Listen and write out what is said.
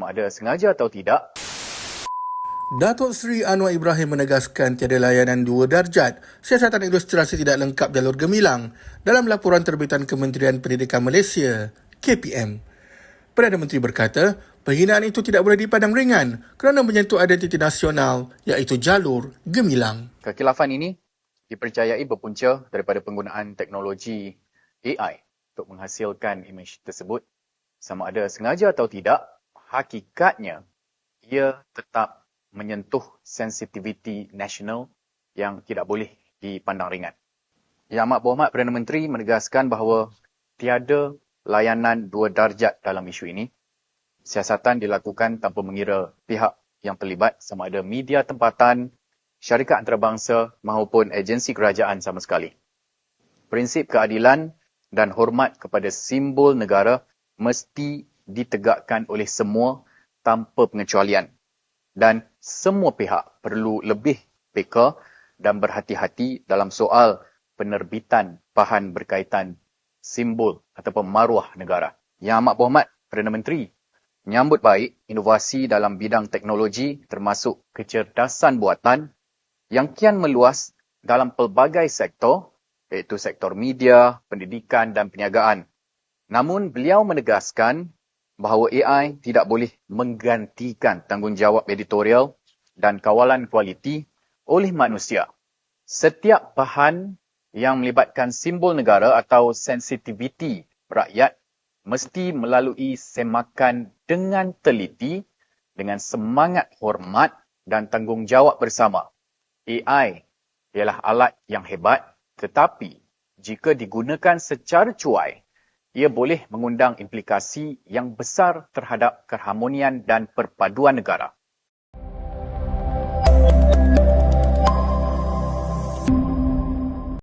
Ada sengaja atau tidak. Datuk Seri Anwar Ibrahim menegaskan tiada layanan 2 darjat siasatan ilustrasi tidak lengkap jalur gemilang dalam laporan terbitan Kementerian Pendidikan Malaysia, KPM. Perdana Menteri berkata, penghinaan itu tidak boleh dipandang ringan kerana menyentuh identiti nasional iaitu jalur gemilang. Kekilafan ini dipercayai berpunca daripada penggunaan teknologi AI untuk menghasilkan imej tersebut. Sama ada sengaja atau tidak, hakikatnya ia tetap menyentuh sensitiviti nasional yang tidak boleh dipandang ringan. Yang Amat Berhormat Perdana Menteri menegaskan bahawa tiada layanan 2 darjat dalam isu ini. Siasatan dilakukan tanpa mengira pihak yang terlibat sama ada media tempatan, syarikat antarabangsa maupun agensi kerajaan sama sekali. Prinsip keadilan dan hormat kepada simbol negara mesti ditegakkan oleh semua tanpa pengecualian. Dan semua pihak perlu lebih peka dan berhati-hati dalam soal penerbitan bahan berkaitan simbol ataupun maruah negara. Yang Amat Berhormat Perdana Menteri menyambut baik inovasi dalam bidang teknologi termasuk kecerdasan buatan yang kian meluas dalam pelbagai sektor iaitu sektor media, pendidikan dan perniagaan. Namun beliau menegaskan bahawa AI tidak boleh menggantikan tanggungjawab editorial dan kawalan kualiti oleh manusia. Setiap bahan yang melibatkan simbol negara atau sensitiviti rakyat mesti melalui semakan dengan teliti, dengan semangat hormat dan tanggungjawab bersama. AI ialah alat yang hebat, tetapi jika digunakan secara cuai, ia boleh mengundang implikasi yang besar terhadap keharmonian dan perpaduan negara.